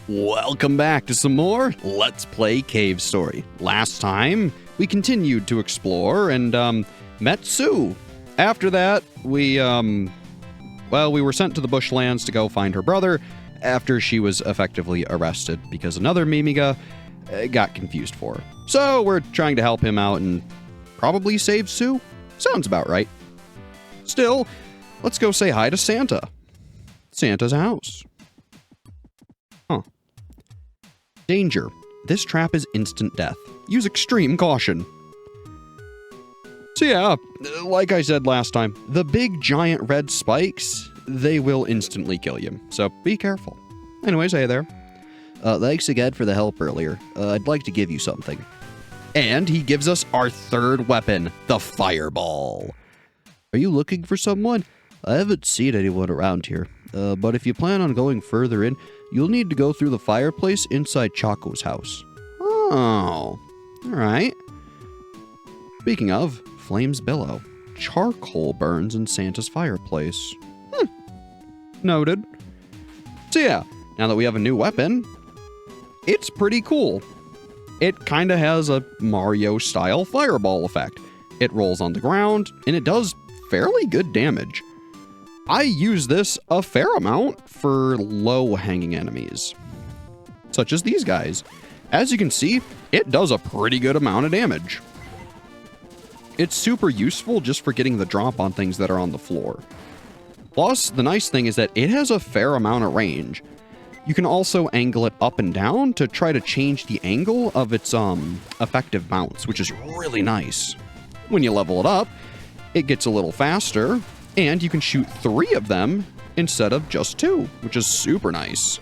Welcome back to some more Let's Play Cave Story. Last time, we continued to explore and, met Sue. After that, we were sent to the bushlands to go find her brother after she was effectively arrested because another Mimiga got confused for her. So, we're trying to help him out and probably save Sue? Sounds about right. Still, let's go say hi to Santa. Santa's house. Huh. Danger. This trap is instant death. Use extreme caution. So yeah, like I said last time, the big giant red spikes, they will instantly kill you. So be careful. Anyways, hey there. Thanks again for the help earlier. I'd like to give you something. And he gives us our third weapon, the fireball. Are you looking for someone? I haven't seen anyone around here. But if you plan on going further in, you'll need to go through the fireplace inside Chaco's house. Oh, alright. Speaking of, flames billow. Charcoal burns in Santa's fireplace. Noted. So yeah, now that we have a new weapon, it's pretty cool. It kind of has a Mario-style fireball effect. It rolls on the ground, and it does fairly good damage. I use this a fair amount for low-hanging enemies, such as these guys. As you can see, it does a pretty good amount of damage. It's super useful just for getting the drop on things that are on the floor. Plus, the nice thing is that it has a fair amount of range. You can also angle it up and down to try to change the angle of its effective bounce, which is really nice. When you level it up, it gets a little faster, and you can shoot 3 of them instead of just 2, which is super nice.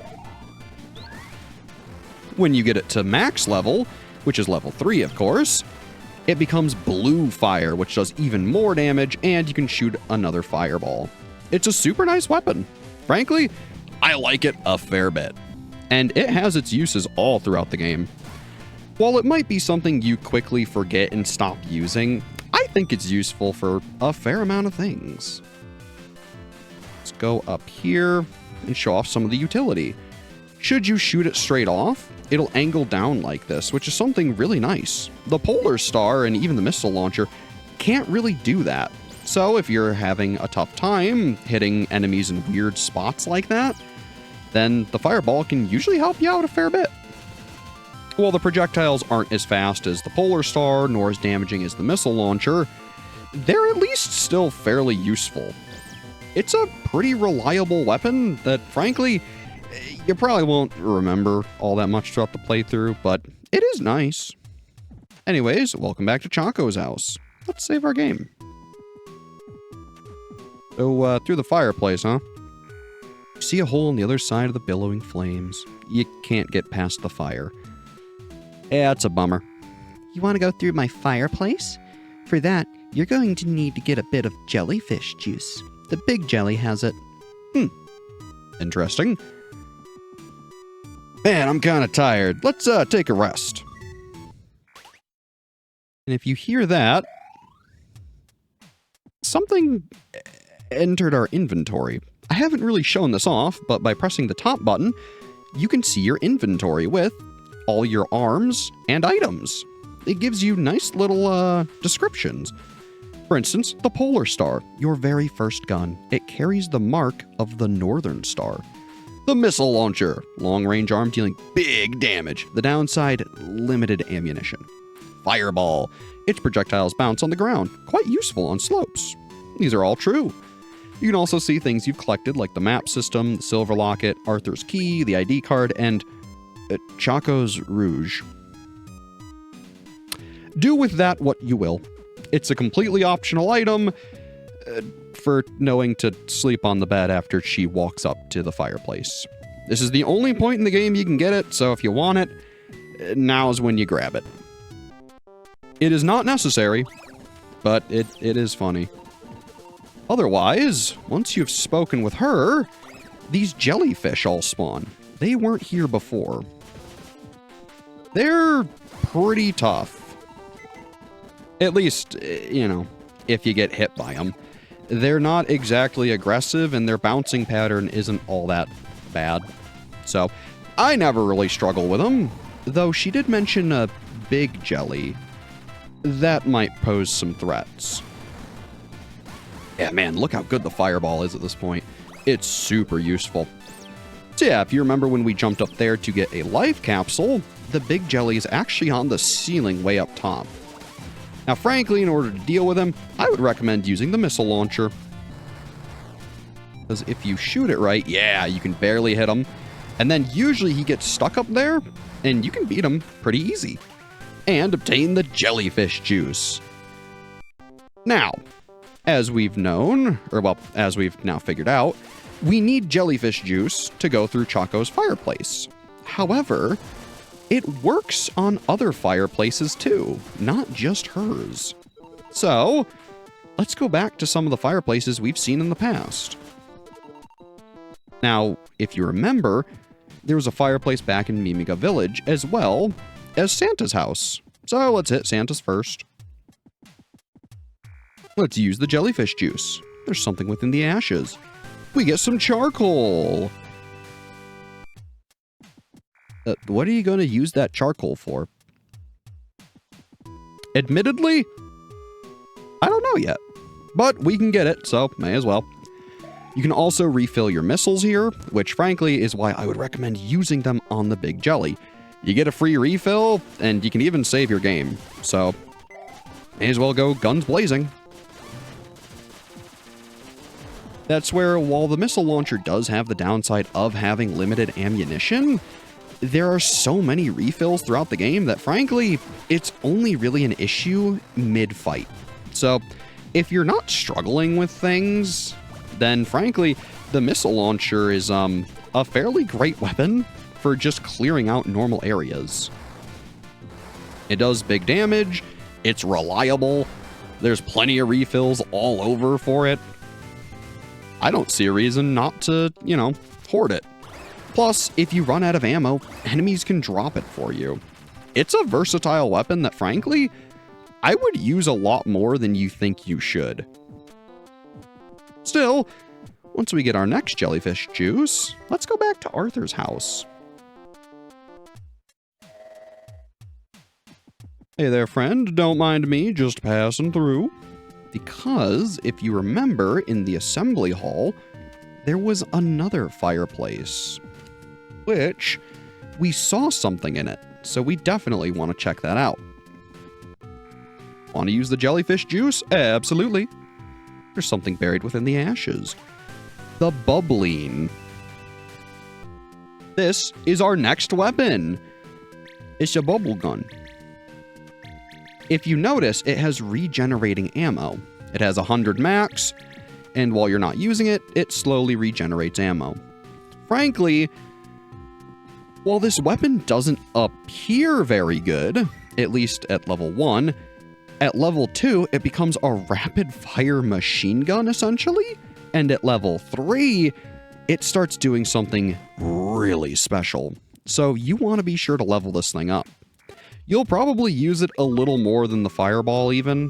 When you get it to max level, which is level 3 of course, it becomes blue fire, which does even more damage, and you can shoot another fireball. It's a super nice weapon. Frankly, I like it a fair bit. And it has its uses all throughout the game. While it might be something you quickly forget and stop using, I think it's useful for a fair amount of things. Let's go up here and show off some of the utility. Should you shoot it straight off, it'll angle down like this, which is something really nice. The Polar Star and even the missile launcher can't really do that. So if you're having a tough time hitting enemies in weird spots like that, then the fireball can usually help you out a fair bit. While the projectiles aren't as fast as the Polar Star, nor as damaging as the missile launcher, they're at least still fairly useful. It's a pretty reliable weapon that, frankly, you probably won't remember all that much throughout the playthrough, but it is nice. Anyways, welcome back to Chaco's house. Let's save our game. So, through the fireplace, huh? You see a hole on the other side of the billowing flames. You can't get past the fire. Yeah, it's a bummer. You want to go through my fireplace? For that, you're going to need to get a bit of jellyfish juice. The big jelly has it. Interesting. Man, I'm kind of tired. Let's take a rest. And if you hear that, something entered our inventory. I haven't really shown this off, but by pressing the top button, you can see your inventory with all your arms and items. It gives you nice little descriptions. For instance, the Polar Star, your very first gun. It carries the mark of the Northern Star. The Missile Launcher, long-range arm dealing big damage. The downside, limited ammunition. Fireball, its projectiles bounce on the ground, quite useful on slopes. These are all true. You can also see things you've collected like the map system, the silver locket, Arthur's key, the ID card, and Chaco's Rouge. Do with that what you will. It's a completely optional item for knowing to sleep on the bed after she walks up to the fireplace. This is the only point in the game you can get it, so if you want it, now's when you grab it. It is not necessary, but it is funny. Otherwise, once you've spoken with her, these jellyfish all spawn. They weren't here before. They're pretty tough. At least, you know, if you get hit by them. They're not exactly aggressive, and their bouncing pattern isn't all that bad. So, I never really struggle with them, though she did mention a big jelly. That might pose some threats. Yeah, man, look how good the fireball is at this point. It's super useful. So yeah, if you remember when we jumped up there to get a life capsule, the big jelly is actually on the ceiling way up top. Now, frankly, in order to deal with him, I would recommend using the missile launcher. Because if you shoot it right, yeah, you can barely hit him. And then usually he gets stuck up there, and you can beat him pretty easy. And obtain the jellyfish juice. Now, as we've known, or well, as we've now figured out, we need jellyfish juice to go through Choco's fireplace. However, it works on other fireplaces too, not just hers. So, let's go back to some of the fireplaces we've seen in the past. Now, if you remember, there was a fireplace back in Mimiga Village as well as Santa's house. So let's hit Santa's first. Let's use the jellyfish juice. There's something within the ashes. We get some charcoal. What are you going to use that charcoal for? Admittedly, I don't know yet, but we can get it, so may as well. You can also refill your missiles here, which frankly is why I would recommend using them on the big jelly. You get a free refill, and you can even save your game, so may as well go guns blazing. That's where, while the missile launcher does have the downside of having limited ammunition, there are so many refills throughout the game that frankly, it's only really an issue mid-fight. So if you're not struggling with things, then frankly, the missile launcher is a fairly great weapon for just clearing out normal areas. It does big damage, it's reliable, there's plenty of refills all over for it. I don't see a reason not to, hoard it. Plus, if you run out of ammo, enemies can drop it for you. It's a versatile weapon that, frankly, I would use a lot more than you think you should. Still, once we get our next jellyfish juice, let's go back to Arthur's house. Hey there, friend. Don't mind me just passing through. Because, if you remember, in the assembly hall, there was another fireplace, which we saw something in it, so we definitely want to check that out. Want to use the jellyfish juice? Absolutely. There's something buried within the ashes. The bubbling. This is our next weapon. It's a bubble gun. If you notice, it has regenerating ammo. It has 100 max, and while you're not using it, it slowly regenerates ammo. Frankly, while this weapon doesn't appear very good, at least at level 1, at level 2, it becomes a rapid-fire machine gun, essentially, and at level 3, it starts doing something really special. So you want to be sure to level this thing up. You'll probably use it a little more than the fireball even.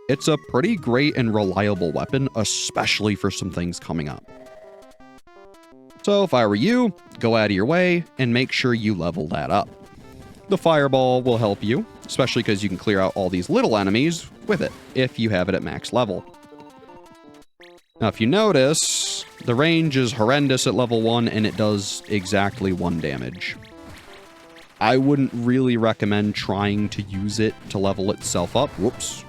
It's a pretty great and reliable weapon, especially for some things coming up. So if I were you, go out of your way and make sure you level that up. The fireball will help you, especially because you can clear out all these little enemies with it if you have it at max level. Now if you notice, the range is horrendous at level 1 and it does exactly 1 damage. I wouldn't really recommend trying to use it to level itself up. Whoops.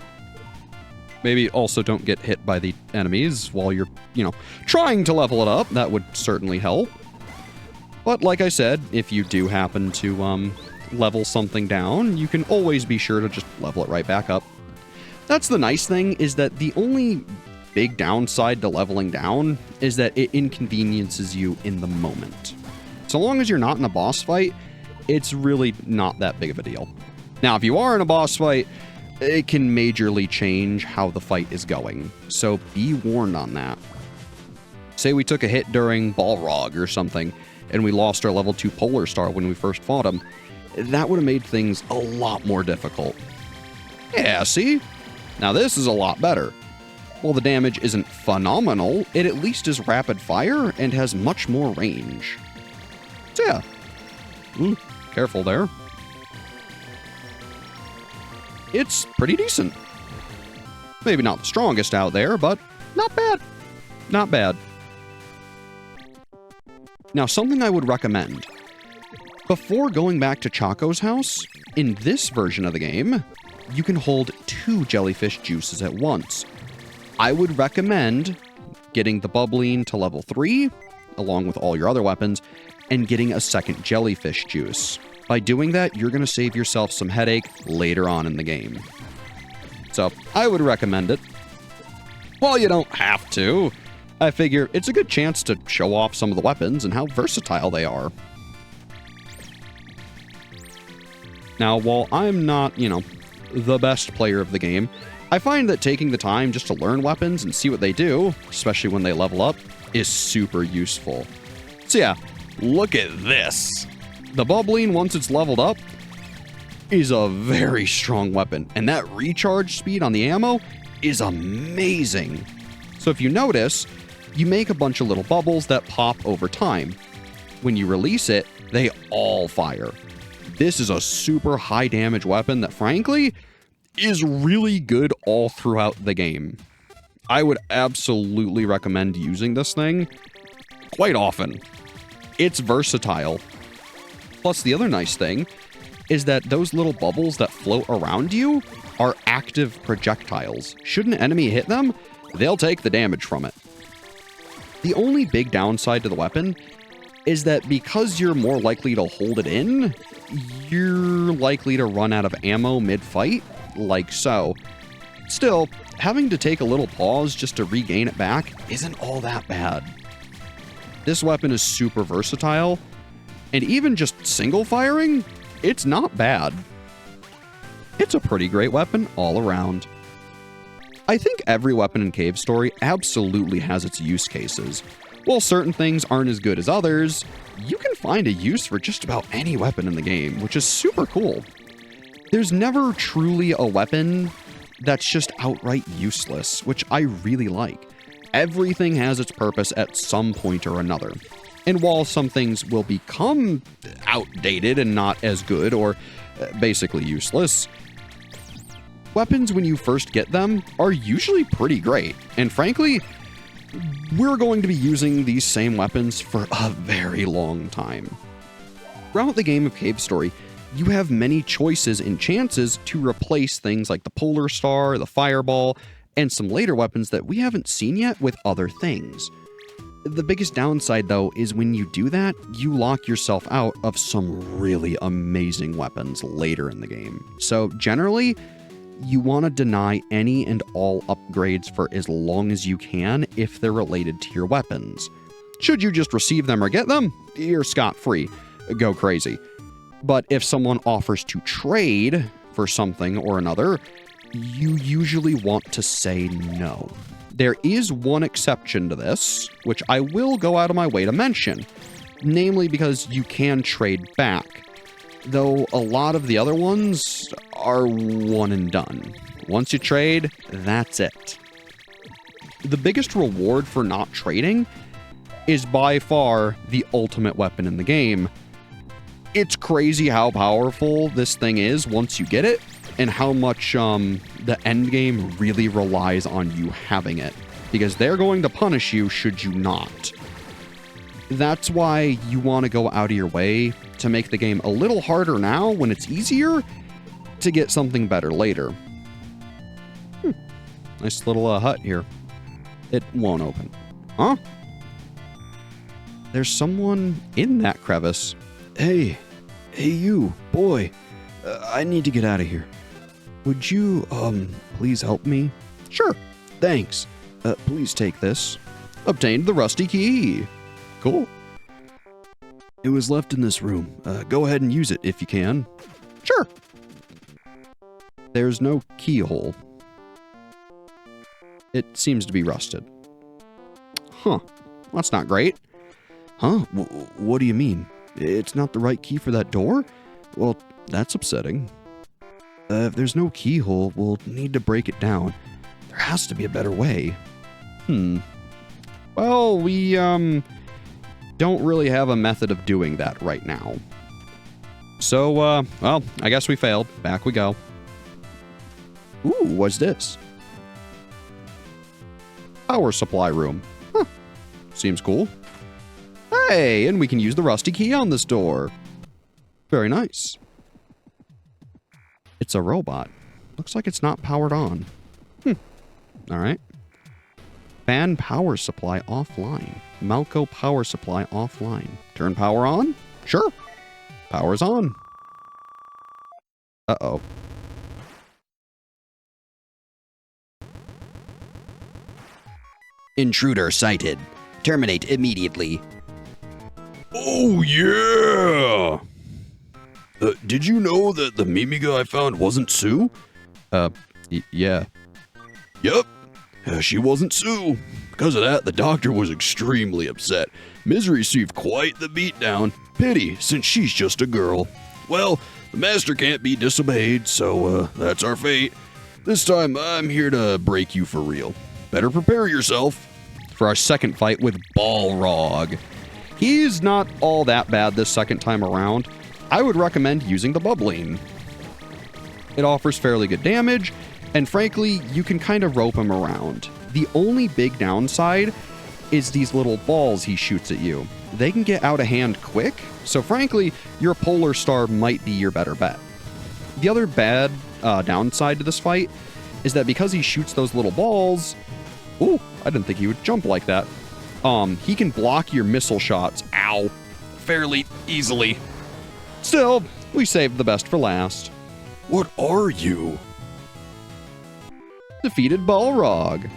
Maybe also don't get hit by the enemies while you're, trying to level it up. That would certainly help. But like I said, if you do happen to level something down, you can always be sure to just level it right back up. That's the nice thing, is that the only big downside to leveling down is that it inconveniences you in the moment. So long as you're not in a boss fight, it's really not that big of a deal. Now, if you are in a boss fight, it can majorly change how the fight is going, so be warned on that. Say we took a hit during Balrog or something, and we lost our level 2 Polar Star when we first fought him, that would have made things a lot more difficult. Yeah, see? Now this is a lot better. While the damage isn't phenomenal, it at least is rapid fire and has much more range. So yeah. Ooh, careful there. It's pretty decent. Maybe not the strongest out there, but not bad. Not bad. Now, something I would recommend. Before going back to Choco's house, in this version of the game, you can hold 2 jellyfish juices at once. I would recommend getting the bubbling to level 3, along with all your other weapons, and getting a second jellyfish juice. By doing that, you're going to save yourself some headache later on in the game. So, I would recommend it. Well, you don't have to. I figure it's a good chance to show off some of the weapons and how versatile they are. Now, while I'm not, the best player of the game, I find that taking the time just to learn weapons and see what they do, especially when they level up, is super useful. So yeah, look at this. The bubbling, once it's leveled up, is a very strong weapon, and that recharge speed on the ammo is amazing. So if you notice, you make a bunch of little bubbles that pop over time. When you release it, they all fire. This is a super high damage weapon that, frankly, is really good all throughout the game. I would absolutely recommend using this thing quite often. It's versatile. Plus, the other nice thing is that those little bubbles that float around you are active projectiles. Should an enemy hit them, they'll take the damage from it. The only big downside to the weapon is that because you're more likely to hold it in, you're likely to run out of ammo mid-fight, like so. Still, having to take a little pause just to regain it back isn't all that bad. This weapon is super versatile, and even just single firing, it's not bad. It's a pretty great weapon all around. I think every weapon in Cave Story absolutely has its use cases. While certain things aren't as good as others, you can find a use for just about any weapon in the game, which is super cool. There's never truly a weapon that's just outright useless, which I really like. Everything has its purpose at some point or another. And while some things will become outdated and not as good or basically useless, weapons when you first get them are usually pretty great. And frankly, we're going to be using these same weapons for a very long time. Throughout the game of Cave Story, you have many choices and chances to replace things like the Polar Star, the Fireball, and some later weapons that we haven't seen yet with other things. The biggest downside, though, is when you do that, you lock yourself out of some really amazing weapons later in the game. So generally, you want to deny any and all upgrades for as long as you can if they're related to your weapons. Should you just receive them or get them, you're scot-free. Go crazy. But if someone offers to trade for something or another, you usually want to say no. There is one exception to this, which I will go out of my way to mention, namely because you can trade back, though a lot of the other ones are one and done. Once you trade, that's it. The biggest reward for not trading is by far the ultimate weapon in the game. It's crazy how powerful this thing is once you get it, and how much the end game really relies on you having it, because they're going to punish you should you not. That's why you want to go out of your way to make the game a little harder now when it's easier to get something better later. Nice little hut here. It won't open. Huh? There's someone in that crevice. Hey you, boy. I need to get out of here. Would you, please help me? Sure, thanks. Please take this. Obtained the rusty key. Cool. It was left in this room. Go ahead and use it if you can. Sure. There's no keyhole. It seems to be rusted. Huh. That's not great. Huh? What do you mean? It's not the right key for that door? Well, that's upsetting. If there's no keyhole, we'll need to break it down. There has to be a better way. Well, we, don't really have a method of doing that right now. So, well, I guess we failed. Back we go. Ooh, what's this? Power supply room. Huh. Seems cool. Hey, and we can use the rusty key on this door. Very nice. It's a robot. Looks like it's not powered on. All right. Fan power supply offline. Malco power supply offline. Turn power on? Sure. Power's on. Uh-oh. Intruder sighted. Terminate immediately. Oh, yeah! Did you know that the Mimiga I found wasn't Sue? Yeah. Yep. She wasn't Sue. Because of that, the doctor was extremely upset. Miz received quite the beatdown. Pity, since she's just a girl. Well, the master can't be disobeyed, so that's our fate. This time, I'm here to break you for real. Better prepare yourself. For our second fight with Balrog. He's not all that bad this second time around. I would recommend using the bubbling. It offers fairly good damage, and frankly, you can kind of rope him around. The only big downside is these little balls he shoots at you. They can get out of hand quick, so frankly, your Polar Star might be your better bet. The other bad downside to this fight is that because he shoots those little balls... Ooh, I didn't think he would jump like that. He can block your missile shots, ow, fairly easily. Still, we saved the best for last. What are you? Defeated Balrog.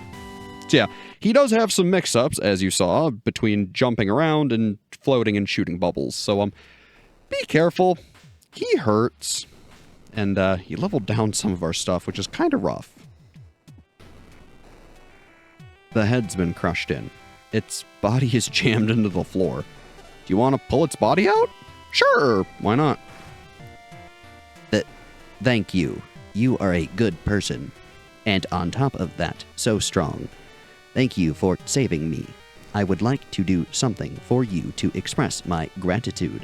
So yeah, he does have some mix-ups, as you saw, between jumping around and floating and shooting bubbles. So, be careful. He hurts. And, he leveled down some of our stuff, which is kind of rough. The head's been crushed in. Its body is jammed into the floor. Do you want to pull its body out? Sure, why not? Thank you. You are a good person. And on top of that, so strong. Thank you for saving me. I would like to do something for you to express my gratitude.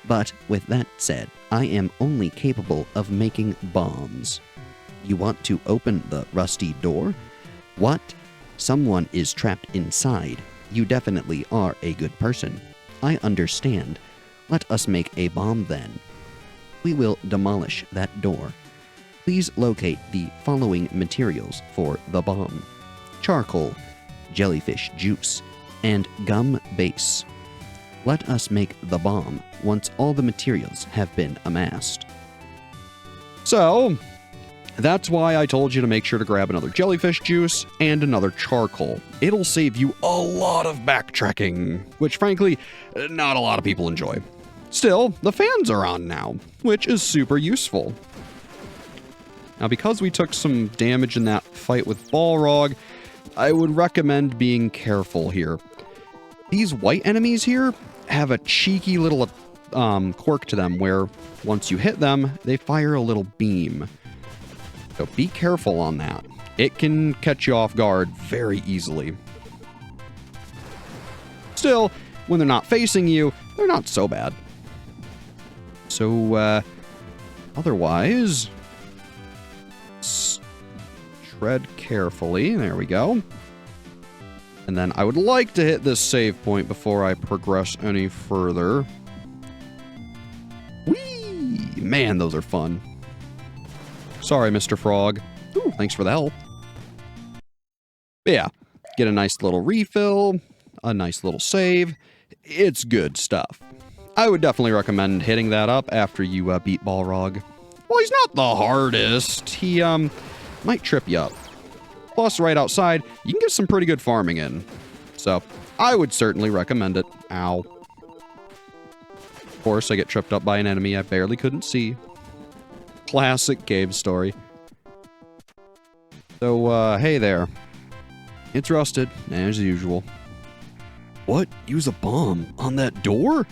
But with that said, I am only capable of making bombs. You want to open the rusty door? What? Someone is trapped inside. You definitely are a good person. I understand. Let us make a bomb then. We will demolish that door. Please locate the following materials for the bomb: charcoal, jellyfish juice, and gum base. Let us make the bomb once all the materials have been amassed. So, that's why I told you to make sure to grab another jellyfish juice and another charcoal. It'll save you a lot of backtracking, which frankly, not a lot of people enjoy. Still, the fans are on now, which is super useful. Now, because we took some damage in that fight with Balrog, I would recommend being careful here. These white enemies here have a cheeky little quirk to them where once you hit them, they fire a little beam. So be careful on that. It can catch you off guard very easily. Still, when they're not facing you, they're not so bad. So, otherwise, tread carefully. There we go. And then I would like to hit this save point before I progress any further. Whee! Man, those are fun. Sorry, Mr. Frog. Ooh, thanks for the help. But yeah, get a nice little refill, a nice little save. It's good stuff. I would definitely recommend hitting that up after you beat Balrog. Well, he's not the hardest. He might trip you up. Plus, right outside, you can get some pretty good farming in. So, I would certainly recommend it. Ow. Of course, I get tripped up by an enemy I barely couldn't see. Classic cave story. So, hey there. It's rusted, as usual. What? Use a bomb on that door?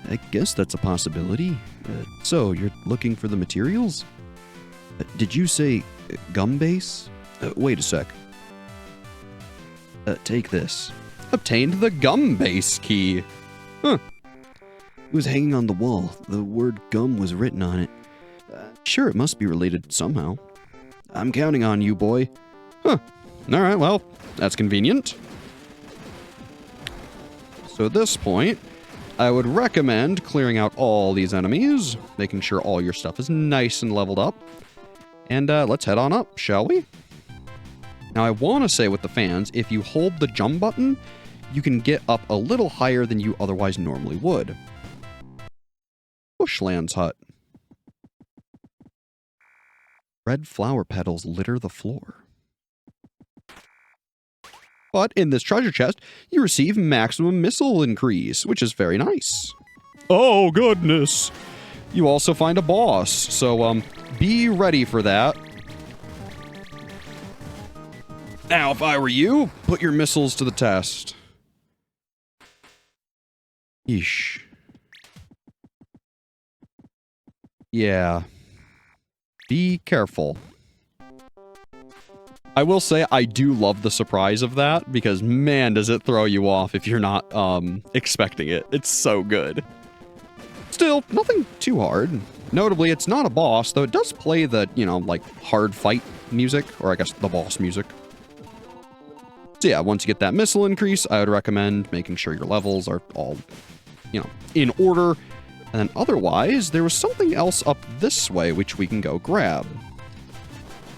I guess that's a possibility. So, you're looking for the materials? Did you say gum base? Wait a sec. Take this. Obtained the gum base key. It was hanging on the wall. The word gum was written on it. Sure, it must be related somehow. I'm counting on you, boy. Huh. All right, well, that's convenient. So at this point, I would recommend clearing out all these enemies, making sure all your stuff is nice and leveled up. And let's head on up, shall we? Now, I want to say with the fans, if you hold the jump button, you can get up a little higher than you otherwise normally would. Bushlands hut. Red flower petals litter the floor. But in this treasure chest, you receive maximum missile increase, which is very nice. Oh, goodness. You also find a boss, so be ready for that. Now, if I were you, put your missiles to the test. Yeesh. Yeah. Be careful. I will say I do love the surprise of that, because man, does it throw you off if you're not expecting it. It's so good. Still, nothing too hard. Notably, it's not a boss, though it does play the, you know, like, hard fight music, or I guess the boss music. So yeah, once you get that missile increase, I would recommend making sure your levels are all, you know, in order. And then otherwise, there was something else up this way which we can go grab.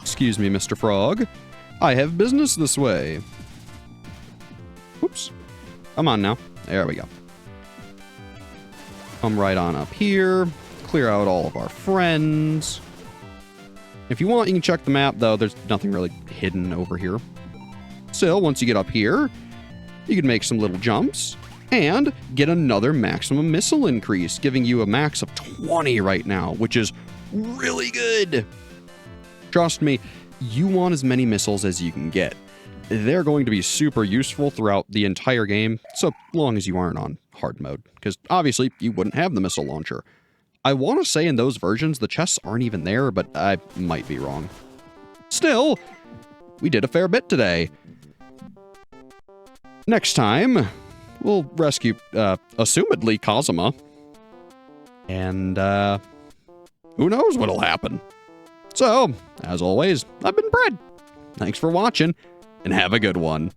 Excuse me, Mr. Frog. I have business this way. Whoops. Come on now. There we go. Come right on up here. Clear out all of our friends. If you want, you can check the map, though. There's nothing really hidden over here. Still, once you get up here, you can make some little jumps and get another maximum missile increase, giving you a max of 20 right now, which is really good. Trust me, you want as many missiles as you can get. They're going to be super useful throughout the entire game, so long as you aren't on hard mode, because obviously you wouldn't have the missile launcher. I want to say in those versions the chests aren't even there, but I might be wrong. Still, we did a fair bit today. Next time, we'll rescue, assumedly, Kazuma. And, who knows what'll happen. So, as always, I've been Brad. Thanks for watching, and have a good one.